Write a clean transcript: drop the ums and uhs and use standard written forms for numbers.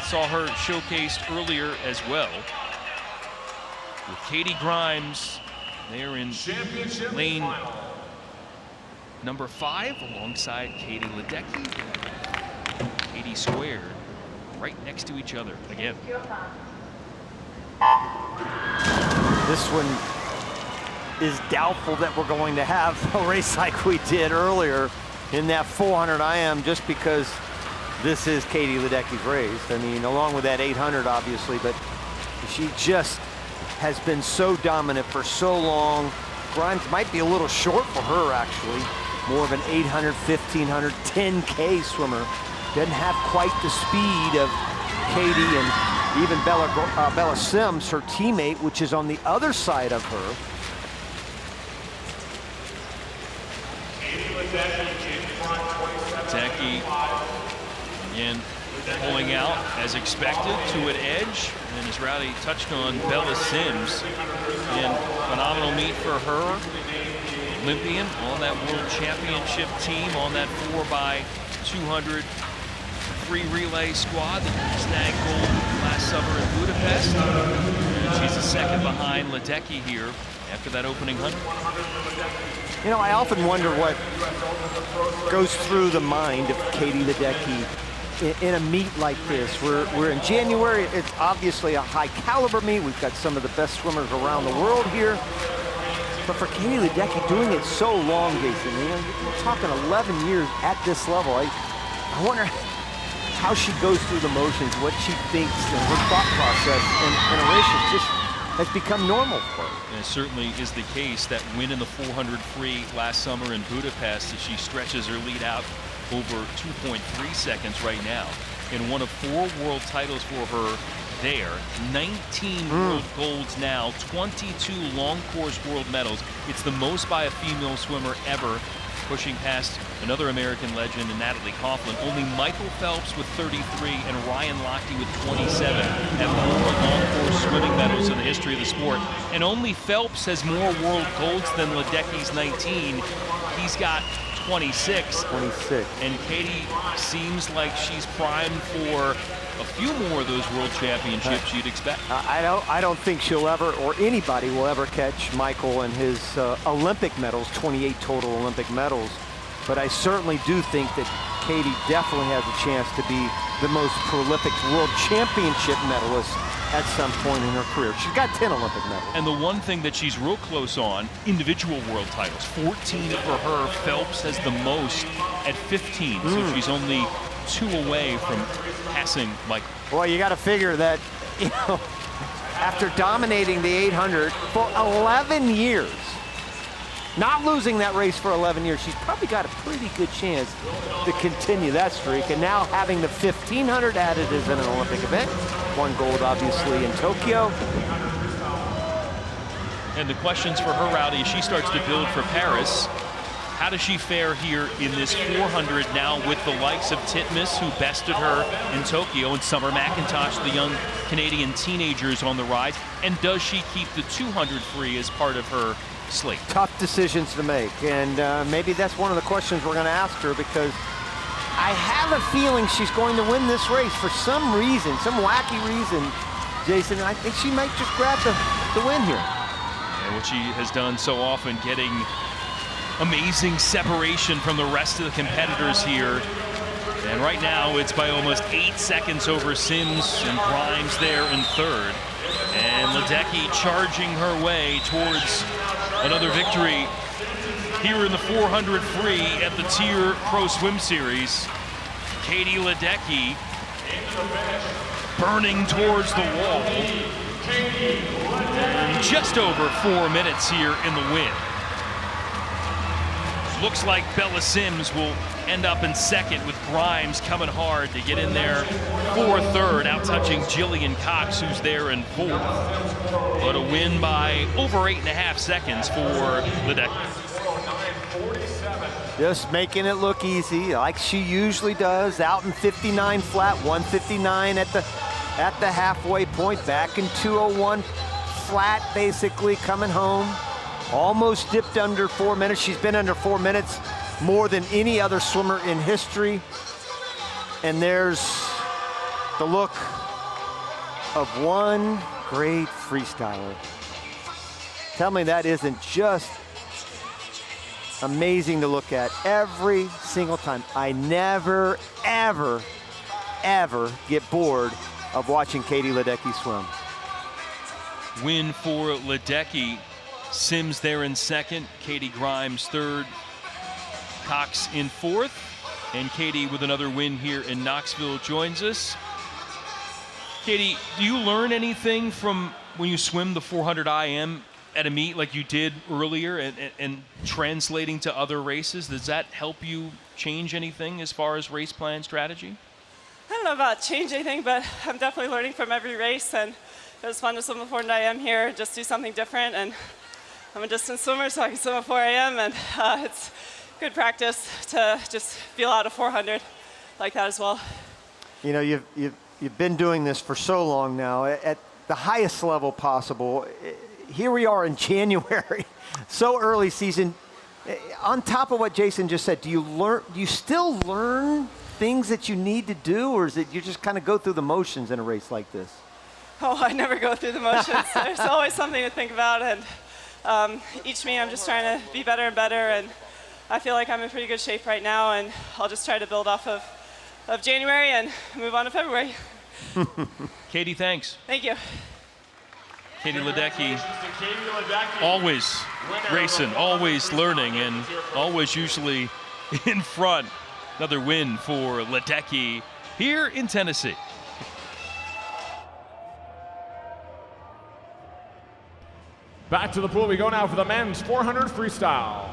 saw her showcased earlier as well. With Katie Grimes there in lane number 5 alongside Katie Ledecky. Katie squared right next to each other again. This one is doubtful that we're going to have a race like we did earlier in that 400 IM, just because this is Katie Ledecky's race. I mean, along with that 800, obviously, but she just has been so dominant for so long. Grimes might be a little short for her, actually. More of an 800, 1500, 10K swimmer. Doesn't have quite the speed of Katie and even Bella Sims, her teammate, which is on the other side of her. Ledecky again pulling out as expected to an edge, and as Rowdy touched on, Bella Sims, and phenomenal meet for her. Olympian on that World Championship team on that 4x200 free relay squad that snagged gold last summer in Budapest. And she's a second behind Ledecky here after that opening 100. You know, I often wonder what goes through the mind of Katie Ledecky in a meet like this. We're in January. It's obviously a high caliber meet. We've got some of the best swimmers around the world here. But for Katie Ledecky doing it so long, Jason, you know, you're talking 11 years at this level. I wonder how she goes through the motions, what she thinks, and her thought process in a race that just has become normal for her. And it certainly is the case. That win in the 400 free last summer in Budapest, as she stretches her lead out over 2.3 seconds right now. And one of 4 world titles for her there. 19 world golds now, 22 long course world medals. It's the most by a female swimmer ever, pushing past another American legend, Natalie Coughlin. Only Michael Phelps with 33 and Ryan Lochte with 27 have more long course swimming medals in the history of the sport. And only Phelps has more world golds than Ledecky's 19. He's got 26. And Katie seems like she's primed for a few more of those world championships you'd expect. I don't think she'll ever, or anybody will ever catch Michael and his Olympic medals, 28 total Olympic medals. But I certainly do think that Katie definitely has a chance to be the most prolific world championship medalist at some point in her career. She's got 10 Olympic medals. And the one thing that she's real close on, individual world titles. 14 for her. Phelps has the most at 15, so she's only 2 away from passing Michael. Well, you got to figure that, you know, after dominating the 800 for 11 years, not losing that race for 11 years, she's probably got a pretty good chance to continue that streak. And now having the 1500 added as an Olympic event, 1 gold obviously in Tokyo. And the questions for her, Rowdy, as she starts to build for Paris. How does she fare here in this 400 now with the likes of Titmus, who bested her in Tokyo, and Summer McIntosh, the young Canadian teenagers on the rise? And does she keep the 200 free as part of her slate? Tough decisions to make, and maybe that's one of the questions we're going to ask her, because I have a feeling she's going to win this race for some reason, some wacky reason, Jason. I think she might just grab the win here. And what she has done so often, getting amazing separation from the rest of the competitors here. And right now it's by almost 8 seconds over Sims and Grimes there in 3rd. And Ledecky charging her way towards another victory here in the 400 free at the TYR Pro Swim Series. Katie Ledecky burning towards the wall. And just over 4 minutes here in the win. Looks like Bella Sims will end up in 2nd, with Grimes coming hard to get in there for 3rd, out touching Jillian Cox, who's there in 4th. But a win by over 8.5 seconds for Ledecky. Just making it look easy, like she usually does, out in 59 flat, 159 at the halfway point, back in 201 flat, basically coming home. Almost dipped under 4 minutes. She's been under 4 minutes more than any other swimmer in history. And there's the look of one great freestyler. Tell me that isn't just amazing to look at every single time. I never, ever, ever get bored of watching Katie Ledecky swim. Win for Ledecky. Sims there in second, Katie Grimes third, Cox in fourth, and Katie with another win here in Knoxville joins us. Katie, do you learn anything from when you swim the 400 IM at a meet like you did earlier and translating to other races? Does that help you change anything as far as race plan strategy? I don't know about change anything, but I'm definitely learning from every race, and it was fun to swim the 400 IM here, just do something different. And I'm a distance swimmer, so I can swim at 4 AM, and it's good practice to just feel out a 400 like that as well. You know, you've been doing this for so long now at the highest level possible. Here we are in January, so early season. On top of what Jason just said, do you still learn things that you need to do, or is it you just kind of go through the motions in a race like this? Oh, I never go through the motions. There's always something to think about, and each meet I'm just trying to be better and better, and I feel like I'm in pretty good shape right now, and I'll just try to build off of January and move on to February. Katie, thanks. Thank you. Katie Ledecky, always racing, always learning, and always usually in front. Another win for Ledecky here in Tennessee. Back to the pool we go now for the men's 400 freestyle.